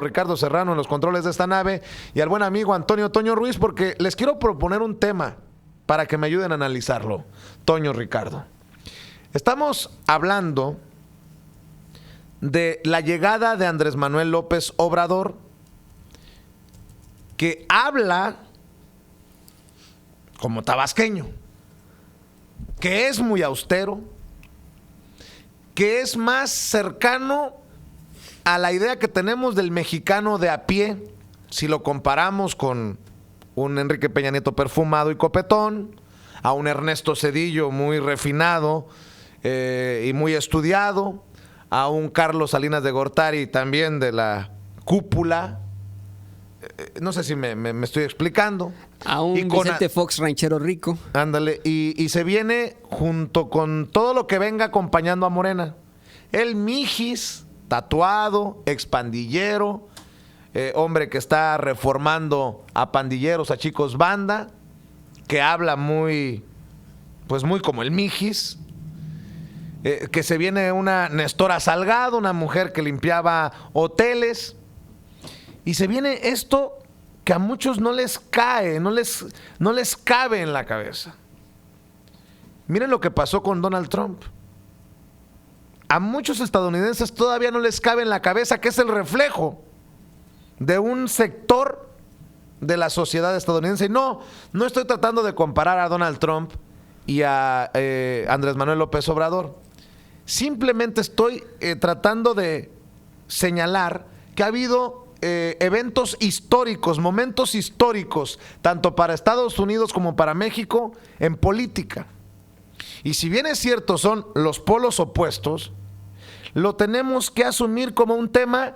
Ricardo Serrano en los controles de esta nave y al buen amigo Antonio Toño Ruiz, porque les quiero proponer un tema para que me ayuden a analizarlo. Toño, Ricardo, estamos hablando de la llegada de Andrés Manuel López Obrador, que habla como tabasqueño, que es muy austero, que es más cercano a la idea que tenemos del mexicano de a pie, si lo comparamos con un Enrique Peña Nieto perfumado y copetón, a un Ernesto Zedillo muy refinado y muy estudiado, a un Carlos Salinas de Gortari también de la cúpula. No sé si me estoy explicando. A un Vicente Fox ranchero rico. Ándale, y se viene junto con todo lo que venga acompañando a Morena. El Mijis, tatuado, expandillero, hombre que está reformando a pandilleros, a chicos banda, que habla muy como el Mijis, que se viene una Nestora Salgado, una mujer que limpiaba hoteles, y se viene esto que a muchos no les cae, no les cabe en la cabeza. Miren lo que pasó con Donald Trump. A muchos estadounidenses todavía no les cabe en la cabeza que es el reflejo de un sector de la sociedad estadounidense. No estoy tratando de comparar a Donald Trump y a Andrés Manuel López Obrador. Simplemente estoy tratando de señalar que ha habido eventos históricos, momentos históricos, tanto para Estados Unidos como para México en política. Y si bien es cierto, son los polos opuestos, lo tenemos que asumir como un tema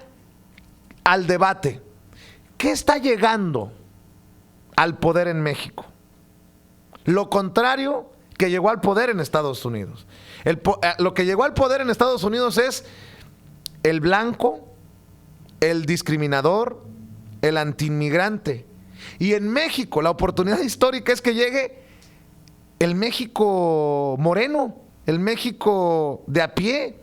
al debate. ¿Qué está llegando al poder en México? Lo contrario que llegó al poder en Estados Unidos. Lo que llegó al poder en Estados Unidos es el blanco, el discriminador, el antiinmigrante. Y en México la oportunidad histórica es que llegue el México moreno, el México de a pie.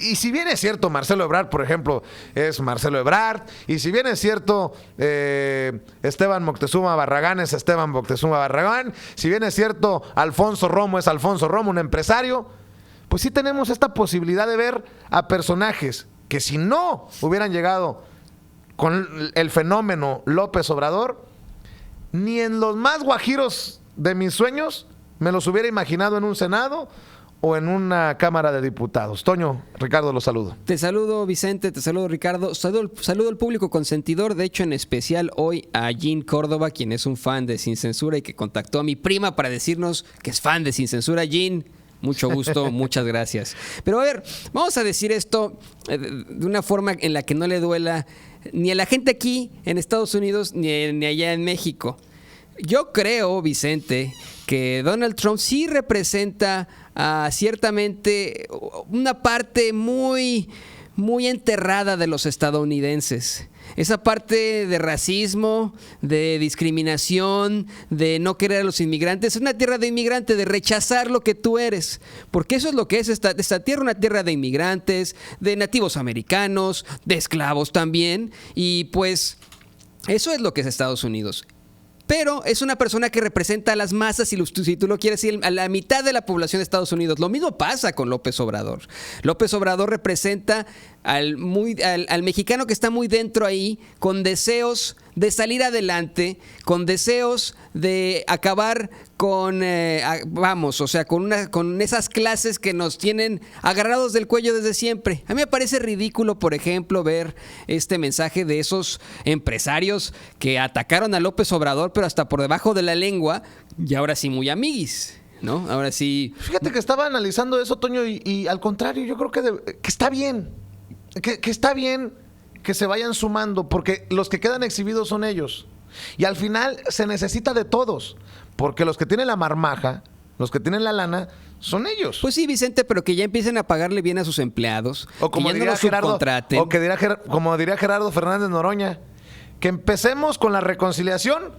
Y si bien es cierto, Marcelo Ebrard, por ejemplo, es Marcelo Ebrard, y si bien es cierto, Esteban Moctezuma Barragán es Esteban Moctezuma Barragán, si bien es cierto, Alfonso Romo es Alfonso Romo, un empresario, pues sí tenemos esta posibilidad de ver a personajes que si no hubieran llegado con el fenómeno López Obrador, ni en los más guajiros de mis sueños me los hubiera imaginado en un Senado o en una Cámara de Diputados. Toño, Ricardo, los saludo. Te saludo, Vicente, te saludo, Ricardo. Saludo al público consentidor, de hecho, en especial hoy a Jean Córdoba, quien es un fan de Sin Censura y que contactó a mi prima para decirnos que es fan de Sin Censura. Jean, mucho gusto, muchas gracias. Pero a ver, vamos a decir esto de una forma en la que no le duela ni a la gente aquí en Estados Unidos ni allá en México. Yo creo, Vicente, que Donald Trump sí representa ciertamente una parte muy, muy enterrada de los estadounidenses. Esa parte de racismo, de discriminación, de no querer a los inmigrantes. Es una tierra de inmigrantes, de rechazar lo que tú eres. Porque eso es lo que es esta tierra, una tierra de inmigrantes, de nativos americanos, de esclavos también. Y pues eso es lo que es Estados Unidos. Pero es una persona que representa a las masas, si tú lo quieres decir, a la mitad de la población de Estados Unidos. Lo mismo pasa con López Obrador. López Obrador representa al mexicano que está muy dentro ahí, con deseos de salir adelante, con deseos de acabar con, con esas clases que nos tienen agarrados del cuello desde siempre. A mí me parece ridículo, por ejemplo, ver este mensaje de esos empresarios que atacaron a López Obrador, pero hasta por debajo de la lengua, y ahora sí muy amiguis, ¿no? Ahora sí. Fíjate que estaba analizando eso, Toño, y al contrario, yo creo que está bien, que está bien que se vayan sumando, porque los que quedan exhibidos son ellos. Y al final se necesita de todos, porque los que tienen la marmaja, los que tienen la lana, son ellos. Pues sí, Vicente, pero que ya empiecen a pagarle bien a sus empleados, o como que ya diría no los Gerardo, subcontraten. O que como diría Gerardo Fernández Noroña, que empecemos con la reconciliación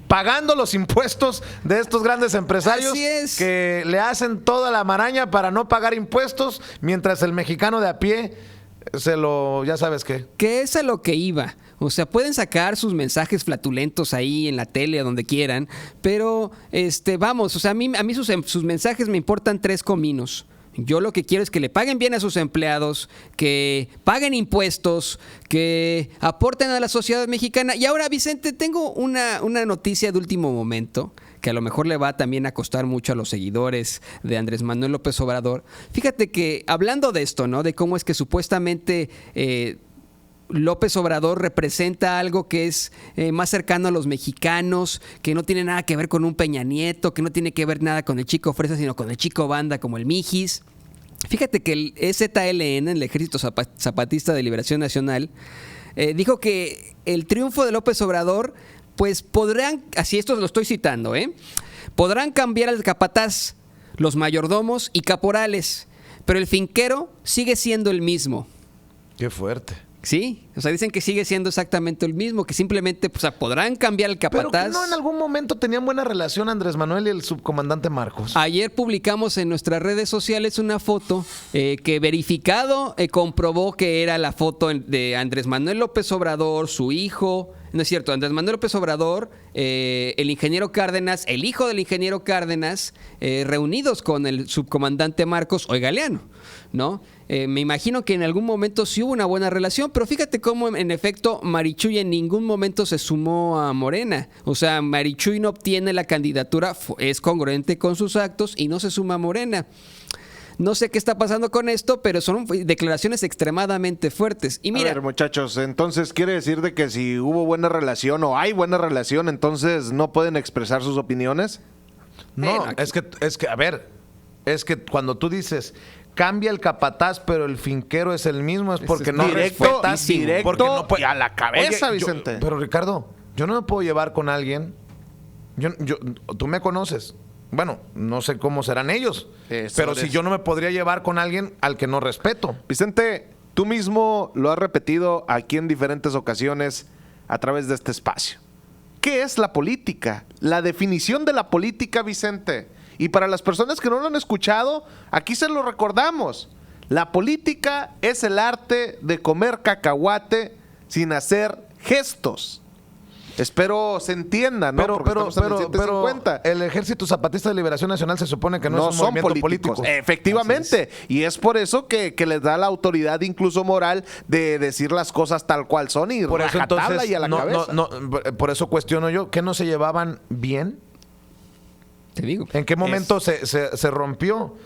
pagando los impuestos de estos grandes empresarios que le hacen toda la maraña para no pagar impuestos, mientras el mexicano de a pie ya sabes qué. Que es a lo que iba. O sea, pueden sacar sus mensajes flatulentos ahí en la tele, donde quieran, pero vamos, o sea, a mí sus mensajes me importan 3 cominos. Yo lo que quiero es que le paguen bien a sus empleados, que paguen impuestos, que aporten a la sociedad mexicana. Y ahora, Vicente, tengo una noticia de último momento que a lo mejor le va también a costar mucho a los seguidores de Andrés Manuel López Obrador. Fíjate que hablando de esto, ¿no? De cómo es que supuestamente López Obrador representa algo que es más cercano a los mexicanos, que no tiene nada que ver con un Peña Nieto, que no tiene que ver nada con el Chico Fresa, sino con el Chico Banda como el Mijis. Fíjate que el EZLN, el Ejército Zapatista de Liberación Nacional, dijo que el triunfo de López Obrador, pues podrán, así esto lo estoy citando, podrán cambiar al capataz, los mayordomos y caporales, pero el finquero sigue siendo el mismo. Qué fuerte. Sí, o sea, dicen que sigue siendo exactamente el mismo, que simplemente podrán cambiar el capataz. Pero que no en algún momento tenían buena relación Andrés Manuel y el subcomandante Marcos. Ayer publicamos en nuestras redes sociales una foto que verificado comprobó que era la foto de Andrés Manuel López Obrador, su hijo. No es cierto, Andrés Manuel López Obrador, el ingeniero Cárdenas, el hijo del ingeniero Cárdenas, reunidos con el subcomandante Marcos Galeano, ¿no? Me imagino que en algún momento sí hubo una buena relación, pero fíjate cómo en efecto Marichuy en ningún momento se sumó a Morena. O sea, Marichuy no obtiene la candidatura, es congruente con sus actos y no se suma a Morena. No sé qué está pasando con esto, pero son declaraciones extremadamente fuertes. Y mira, a ver, muchachos, entonces quiere decir de que si hubo buena relación o hay buena relación, entonces no pueden expresar sus opiniones. No, es que, a ver, es que cuando tú dices cambia el capataz, pero el finquero es el mismo, es porque no respetas. Directo no y a la cabeza, Oye, Vicente. Pero Ricardo, yo no me puedo llevar con alguien. Tú me conoces. Bueno, no sé cómo serán ellos. Pero si yo no me podría llevar con alguien al que no respeto. Vicente, tú mismo lo has repetido aquí en diferentes ocasiones a través de este espacio. ¿Qué es la política? La definición de la política, Vicente. Y para las personas que no lo han escuchado, aquí se lo recordamos. La política es el arte de comer cacahuate sin hacer gestos. Espero se entienda, ¿no? Pero el Ejército Zapatista de Liberación Nacional se supone que no es un movimiento político. Efectivamente. Y es por eso que les da la autoridad, incluso moral, de decir las cosas tal cual son y por eso, entonces, y a la cabeza. Por eso cuestiono yo, ¿que no se llevaban bien? Te digo. ¿En qué momento se rompió?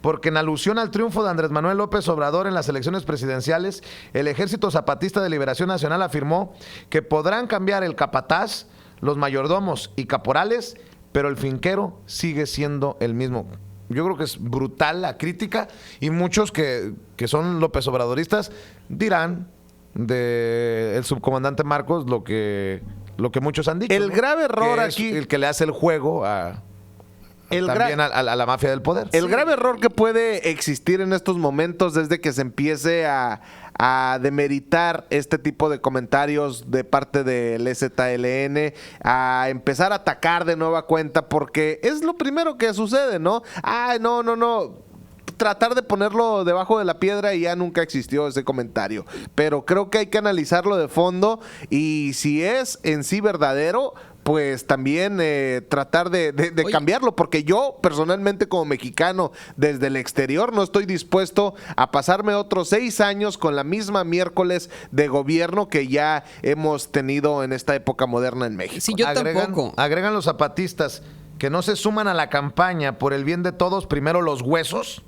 Porque en alusión al triunfo de Andrés Manuel López Obrador en las elecciones presidenciales, el Ejército Zapatista de Liberación Nacional afirmó que podrán cambiar el capataz, los mayordomos y caporales, pero el finquero sigue siendo el mismo. Yo creo que es brutal la crítica y muchos que son López Obradoristas dirán del subcomandante Marcos lo que muchos han dicho. El grave error aquí, el que le hace el juego también a la mafia del poder. El grave error que puede existir en estos momentos desde que se empiece a demeritar este tipo de comentarios de parte del EZLN, a empezar a atacar de nueva cuenta, porque es lo primero que sucede, ¿no? No. Tratar de ponerlo debajo de la piedra y ya nunca existió ese comentario. Pero creo que hay que analizarlo de fondo y si es en sí verdadero, pues también tratar de cambiarlo, porque yo personalmente como mexicano desde el exterior no estoy dispuesto a pasarme otros 6 años con la misma miércoles de gobierno que ya hemos tenido en esta época moderna en México. Sí, yo tampoco. Agregan los zapatistas que no se suman a la campaña por el bien de todos, primero los huesos.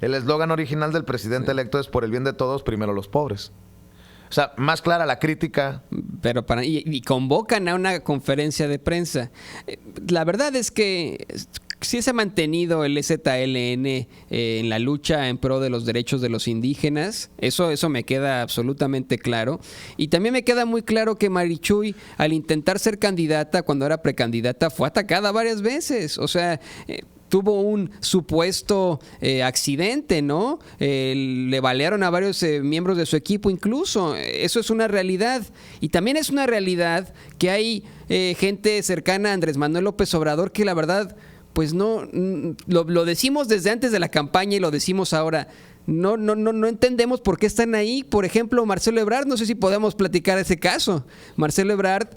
El eslogan original del presidente electo es por el bien de todos, primero los pobres. O sea, más clara la crítica. Pero y convocan a una conferencia de prensa. La verdad es que sí se ha mantenido el EZLN en la lucha en pro de los derechos de los indígenas. Eso me queda absolutamente claro. Y también me queda muy claro que Marichuy, al intentar ser candidata, cuando era precandidata, fue atacada varias veces. O sea, tuvo un supuesto accidente, ¿no? Le balearon a varios miembros de su equipo incluso. Eso es una realidad. Y también es una realidad que hay gente cercana a Andrés Manuel López Obrador que la verdad, pues no, lo decimos desde antes de la campaña y lo decimos ahora, no entendemos por qué están ahí. Por ejemplo, Marcelo Ebrard, no sé si podemos platicar ese caso. Marcelo Ebrard,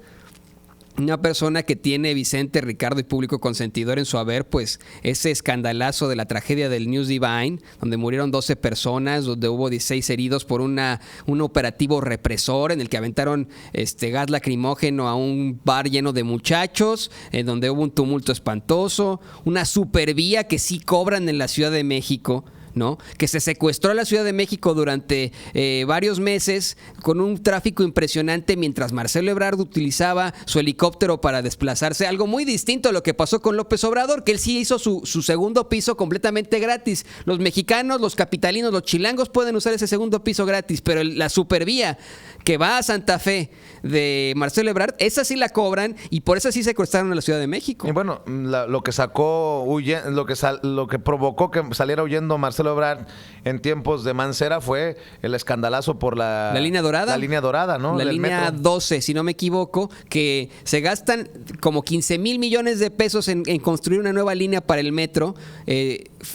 una persona que tiene Vicente, Ricardo y público consentidor en su haber, pues ese escandalazo de la tragedia del News Divine, donde murieron 12 personas, donde hubo 16 heridos por un operativo represor en el que aventaron gas lacrimógeno a un bar lleno de muchachos, donde hubo un tumulto espantoso, una supervía que sí cobran en la Ciudad de México, ¿no? Que se secuestró a la Ciudad de México durante varios meses con un tráfico impresionante mientras Marcelo Ebrard utilizaba su helicóptero para desplazarse, algo muy distinto a lo que pasó con López Obrador, que él sí hizo su segundo piso completamente gratis. Los mexicanos, los capitalinos, los chilangos pueden usar ese segundo piso gratis, pero la supervía que va a Santa Fe de Marcelo Ebrard, esa sí la cobran y por eso sí secuestraron a la Ciudad de México. Y bueno, lo que sacó, lo que provocó que saliera huyendo Marcelo Ebrard en tiempos de Mancera fue el escandalazo por la línea dorada. La línea dorada, ¿no? La Del línea metro. 12, si no me equivoco, que se gastan como 15,000 millones de pesos en construir una nueva línea para el metro.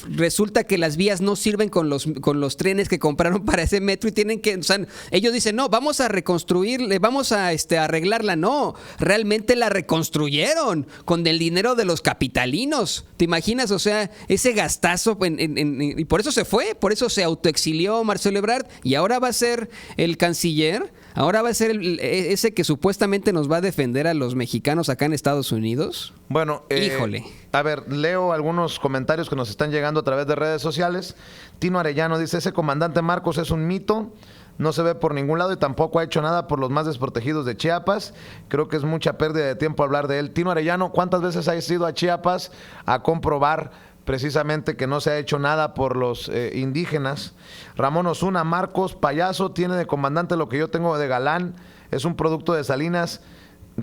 Resulta que las vías no sirven con los trenes que compraron para ese metro y tienen que, o sea, ellos dicen, no, vamos a reconstruirle, vamos a arreglarla. No, realmente la reconstruyeron con el dinero de los capitalinos. ¿Te imaginas? O sea, ese gastazo y por eso se fue, por eso se autoexilió Marcelo Ebrard y ahora va a ser el canciller, ahora va a ser ese que supuestamente nos va a defender a los mexicanos acá en Estados Unidos. Bueno, híjole. A ver, leo algunos comentarios que nos están llegando a través de redes sociales. Tino Arellano dice, ese comandante Marcos es un mito, no se ve por ningún lado y tampoco ha hecho nada por los más desprotegidos de Chiapas. Creo que es mucha pérdida de tiempo hablar de él. Tino Arellano, ¿cuántas veces has ido a Chiapas a comprobar precisamente que no se ha hecho nada por los indígenas? Ramón Osuna, Marcos, payaso, tiene de comandante lo que yo tengo de galán. Es un producto de Salinas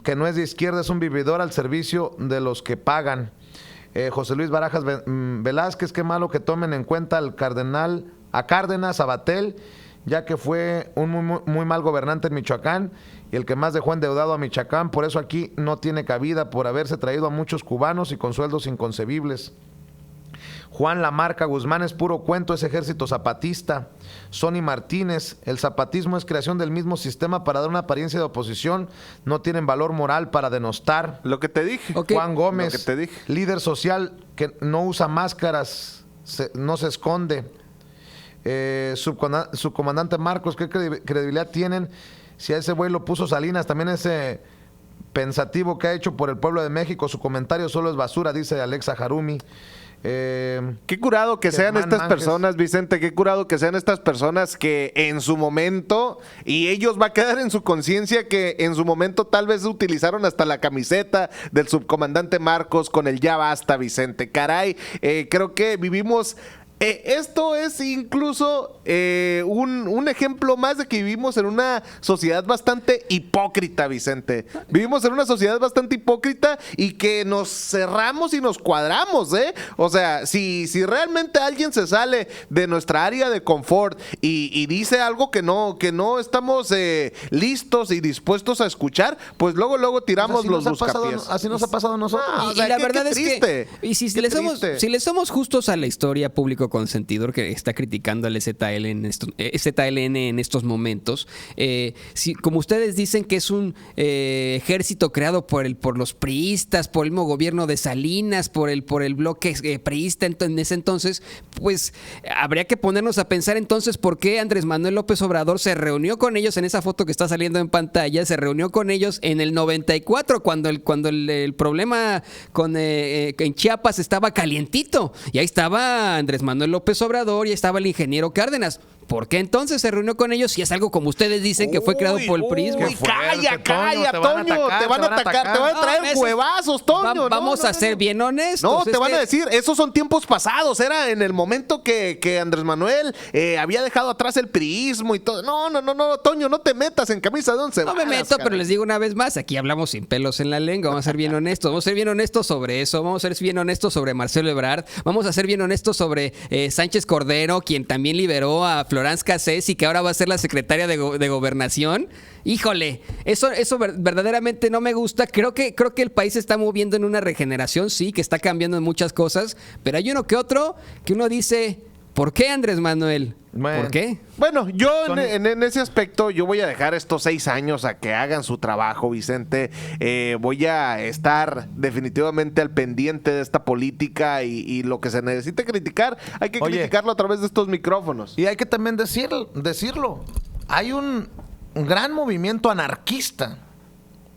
que no es de izquierda, es un vividor al servicio de los que pagan. José Luis Barajas Velázquez, qué malo que tomen en cuenta a Cárdenas, a Batel, ya que fue un muy mal gobernante en Michoacán y el que más dejó endeudado a Michoacán. Por eso aquí no tiene cabida, por haberse traído a muchos cubanos y con sueldos inconcebibles. Juan Lamarca Guzmán, es puro cuento ese ejército zapatista. Sonny Martínez, el zapatismo es creación del mismo sistema para dar una apariencia de oposición, no tienen valor moral para denostar. Lo que te dije. Okay. Juan Gómez, Lo que te dije. líder social que no usa máscaras, no se esconde. Subcomandante Marcos, ¿qué credibilidad tienen? Si a ese güey lo puso Salinas, también ese pensativo que ha hecho por el pueblo de México, su comentario solo es basura, dice Alexa Harumi. Qué curado que sean Germán estas Mánquez. personas, Vicente, qué curado que sean estas personas que en su momento, y ellos va a quedar en su conciencia que en su momento tal vez utilizaron hasta la camiseta del subcomandante Marcos con el ya basta, Vicente. Caray, creo que vivimos... esto es incluso un ejemplo más de que vivimos en una sociedad bastante hipócrita, Vicente. Vivimos en una sociedad bastante hipócrita y que nos cerramos y nos cuadramos, ¿eh? O sea, si realmente alguien se sale de nuestra área de confort y dice algo que no estamos listos y dispuestos a escuchar, pues luego tiramos Así los nos ha pasado- buscapiés. así nos ha pasado a nosotros. No, o Y sea, la qué verdad es triste. que, y si Qué triste. le somos justos a la historia, público consentidor que está criticando al ZLN en estos momentos, como ustedes dicen que es un ejército creado por los priistas, por el mismo gobierno de Salinas, por el bloque priista en ese entonces, pues habría que ponernos a pensar entonces por qué Andrés Manuel López Obrador se reunió con ellos en esa foto que está saliendo en pantalla, se reunió con ellos en el 94 cuando el problema en Chiapas estaba calientito y ahí estaba Andrés Manuel López Obrador y ahí estaba el ingeniero Cárdenas. ¿Por qué entonces se reunió con ellos si es algo como ustedes dicen que fue creado por el PRIismo? Uy, Qué fuerte, calla, Toño, Toño, te van a atacar, te van a traer No, huevazos, Toño. Vamos a ser bien honestos. No, te es van que- a decir, esos son tiempos pasados, era en el momento que Andrés Manuel había dejado atrás el priismo y todo. No, Toño, no te metas en camisa de once No me varas, meto, caray. pero les digo una vez más, aquí hablamos sin pelos en la lengua, vamos a ser bien honestos, vamos a ser bien honestos sobre eso, vamos a ser bien honestos sobre Marcelo Ebrard, vamos a ser bien honestos sobre Sánchez Cordero, quien también liberó a Florence Cassés y que ahora va a ser la secretaria de Gobernación. Híjole, eso verdaderamente no me gusta. Creo que el país se está moviendo en una regeneración, sí, que está cambiando en muchas cosas, pero hay uno que otro que uno dice... ¿Por qué, Andrés Manuel? Bueno. ¿Por qué? Bueno, yo Son- en ese aspecto, yo voy a dejar estos 6 años a que hagan su trabajo, Vicente. Voy a estar definitivamente al pendiente de esta política y lo que se necesite criticar, hay que Oye. criticarlo a través de estos micrófonos. Y hay que también decirlo. Hay un gran movimiento anarquista.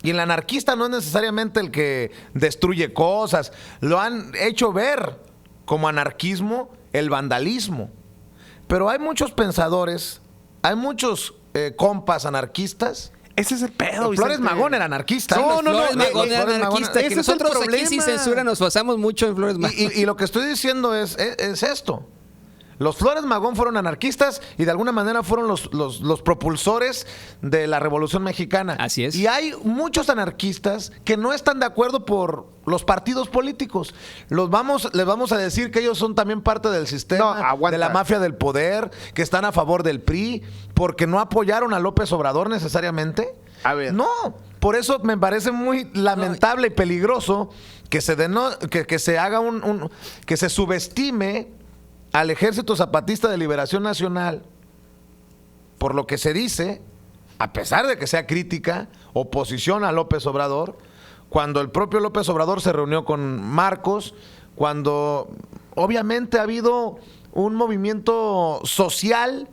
Y el anarquista no es necesariamente el que destruye cosas. Lo han hecho ver como anarquismo el vandalismo. Pero hay muchos pensadores, hay muchos compas anarquistas. Ese es el pedo, Flores Vicente. Magón era anarquista. Flores Magón era Flores Magón- anarquista, ese que es el nosotros aquí problema. sin censura nos basamos mucho en Flores Magón. Y lo que estoy diciendo es esto. Los Flores Magón fueron anarquistas y de alguna manera fueron los propulsores de la Revolución Mexicana. Así es. Y hay muchos anarquistas que no están de acuerdo por los partidos políticos. Les vamos a decir que ellos son también parte del sistema, No, aguanta. de la mafia del poder, que están a favor del PRI, porque no apoyaron a López Obrador necesariamente. A ver. No, por eso me parece muy lamentable y peligroso que se haga que se subestime al Ejército Zapatista de Liberación Nacional, por lo que se dice, a pesar de que sea crítica, oposición a López Obrador, cuando el propio López Obrador se reunió con Marcos, cuando obviamente ha habido un movimiento social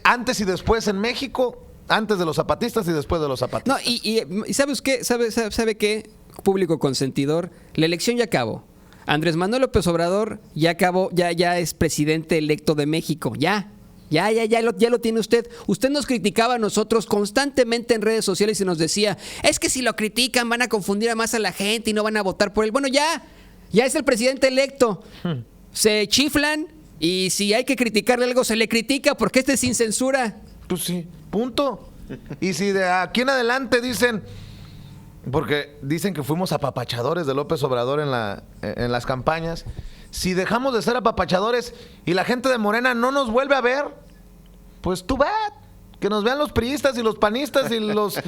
antes y después en México, antes de los zapatistas y después de los zapatistas. No, y ¿sabes qué? ¿Sabe qué? Público consentidor, la elección ya acabó. Andrés Manuel López Obrador ya acabó, ya es presidente electo de México, ya lo tiene usted. Usted nos criticaba a nosotros constantemente en redes sociales y nos decía, es que si lo critican van a confundir a más a la gente y no van a votar por él. Bueno, ya es el presidente electo. Se chiflan y si hay que criticarle algo se le critica porque este es sin censura. Pues sí, punto. Y si de aquí en adelante dicen, porque dicen que fuimos apapachadores de López Obrador en las campañas, si dejamos de ser apapachadores y la gente de Morena no nos vuelve a ver, pues tú ve, que nos vean los priistas y los panistas y los,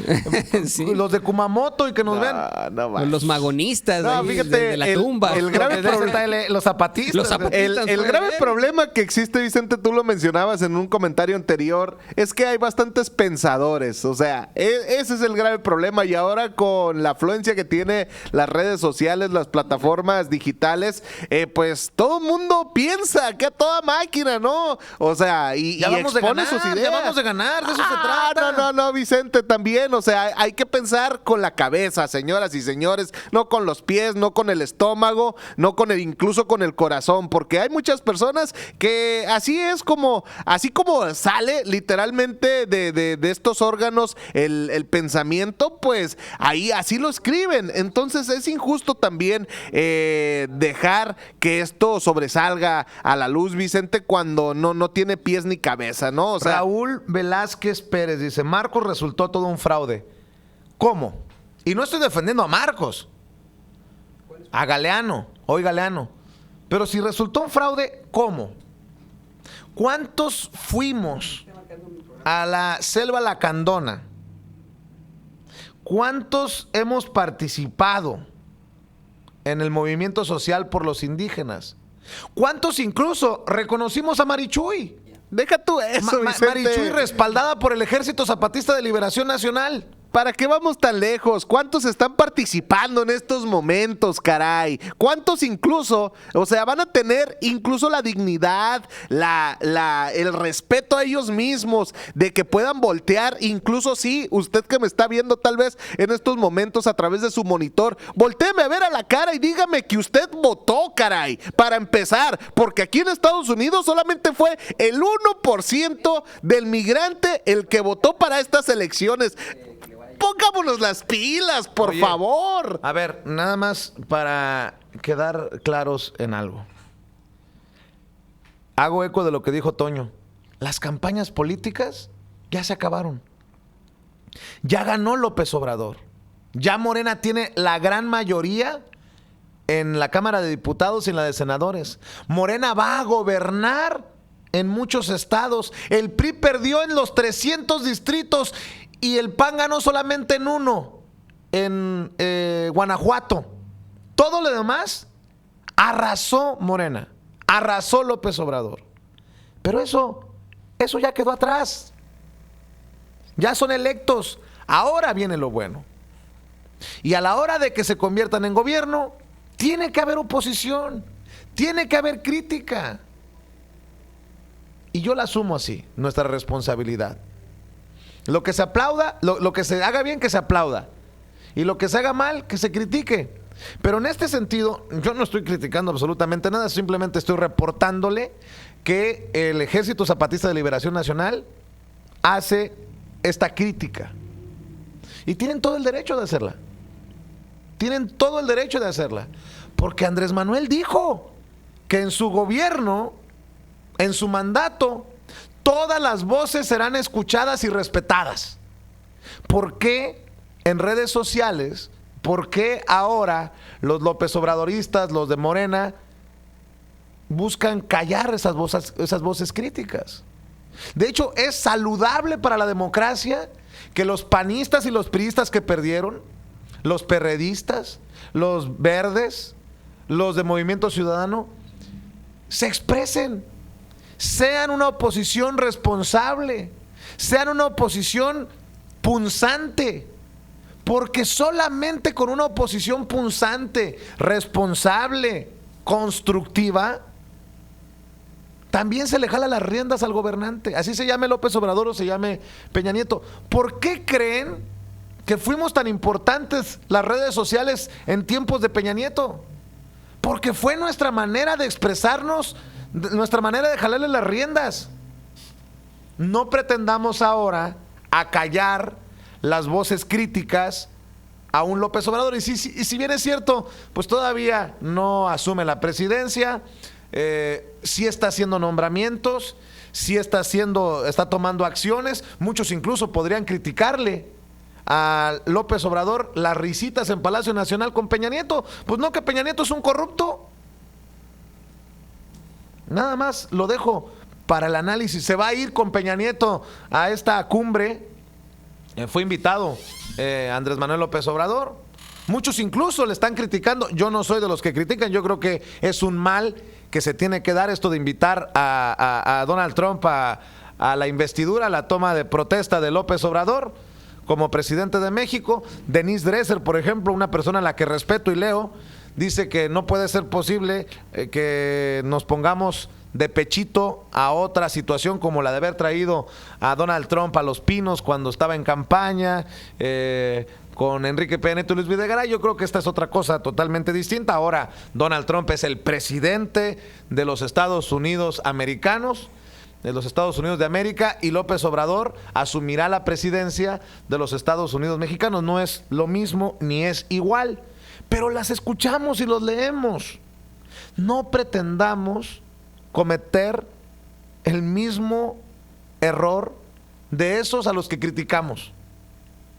Sí. los de Kumamoto y que nos vean. No, man. Los magonistas No, ahí, fíjate, de la tumba. el grave Porque de eso problema- está los zapatistas. Los zapatistas. El puede grave ver. problema que existe, Vicente, tú lo mencionabas en un comentario anterior, es que hay bastantes pensadores. O sea, ese es el grave problema. Y ahora con la afluencia que tiene las redes sociales, las plataformas digitales, pues todo el mundo piensa que a toda máquina, ¿no? O sea, y vamos de expone ganar, sus ideas. ya vamos de ganar, de eso se trata. No, Vicente, también. O sea, hay que pensar con la cabeza, señoras y señores, no con los pies, no con el estómago, no con incluso con el corazón, porque hay muchas personas que así como sale literalmente de estos órganos el pensamiento, pues ahí así lo escriben. Entonces es injusto también dejar que esto sobresalga a la luz, Vicente, cuando no tiene pies ni cabeza, ¿no? O sea, Raúl Velázquez Pérez dice, Marcos resultó todo un fraude. ¿Cómo? Y no estoy defendiendo a Marcos, a Galeano, hoy Galeano. Pero si resultó un fraude, ¿cómo? ¿Cuántos fuimos a la selva lacandona? ¿Cuántos hemos participado en el movimiento social por los indígenas? ¿Cuántos incluso reconocimos a Marichuy? deja tú eso, Vicente. Marichuy respaldada por el Ejército Zapatista de Liberación Nacional. ¿Para qué vamos tan lejos? ¿Cuántos están participando en estos momentos, caray? ¿Cuántos incluso, o sea, van a tener incluso la dignidad, el respeto a ellos mismos, de que puedan voltear, incluso sí, usted que me está viendo tal vez en estos momentos a través de su monitor, voltéeme a ver a la cara y dígame que usted votó, caray, para empezar, porque aquí en Estados Unidos solamente fue el 1% del migrante el que votó para estas elecciones. Pongámonos las pilas, por Oye, favor. A ver, nada más para quedar claros en algo. Hago eco de lo que dijo Toño. Las campañas políticas ya se acabaron. Ya ganó López Obrador. Ya Morena tiene la gran mayoría en la Cámara de Diputados y en la de Senadores. Morena va a gobernar en muchos estados. El PRI perdió en los 300 distritos y el PAN ganó solamente en uno, en Guanajuato. Todo lo demás arrasó Morena. Arrasó López Obrador. Pero eso ya quedó atrás. Ya son electos. Ahora viene lo bueno. Y a la hora de que se conviertan en gobierno, tiene que haber oposición, tiene que haber crítica. Y yo la asumo así, nuestra responsabilidad. Lo que se aplauda, lo que se haga bien, que se aplauda. Y lo que se haga mal, que se critique. Pero en este sentido, yo no estoy criticando absolutamente nada, simplemente estoy reportándole que el Ejército Zapatista de Liberación Nacional hace esta crítica. Y tienen todo el derecho de hacerla. Tienen todo el derecho de hacerla. Porque Andrés Manuel dijo que en su gobierno, en su mandato, todas las voces serán escuchadas y respetadas. ¿Por qué en redes sociales, por qué ahora los López Obradoristas, los de Morena, buscan callar esas voces críticas? De hecho, es saludable para la democracia que los panistas y los priistas que perdieron, los perredistas, los verdes, los de Movimiento Ciudadano, se expresen, sean una oposición responsable, sean una oposición punzante, porque solamente con una oposición punzante, responsable, constructiva, también se le jala las riendas al gobernante, así se llame López Obrador o se llame Peña Nieto. ¿Por qué creen que fuimos tan importantes las redes sociales en tiempos de Peña Nieto? Porque fue nuestra manera de expresarnos, nuestra manera de jalarle las riendas. No pretendamos ahora acallar las voces críticas a un López Obrador. Y si bien es cierto, pues todavía no asume la presidencia, sí está haciendo nombramientos, sí está tomando acciones. Muchos incluso podrían criticarle a López Obrador las risitas en Palacio Nacional con Peña Nieto. Pues no, que Peña Nieto es un corrupto. Nada más lo dejo para el análisis. Se va a ir con Peña Nieto a esta cumbre. Fue invitado Andrés Manuel López Obrador. Muchos incluso le están criticando. Yo no soy de los que critican. Yo creo que es un mal que se tiene que dar esto de invitar a Donald Trump a la investidura, a la toma de protesta de López Obrador como presidente de México. Denise Dresser, por ejemplo, una persona a la que respeto y leo, dice que no puede ser posible que nos pongamos de pechito a otra situación como la de haber traído a Donald Trump a Los Pinos cuando estaba en campaña con Enrique Peña Nieto y Luis Videgaray. Yo creo que esta es otra cosa totalmente distinta. Ahora Donald Trump es el presidente de los Estados Unidos americanos, de los Estados Unidos de América, y López Obrador asumirá la presidencia de los Estados Unidos mexicanos. No es lo mismo ni es igual, pero las escuchamos y los leemos. No pretendamos cometer el mismo error de esos a los que criticamos.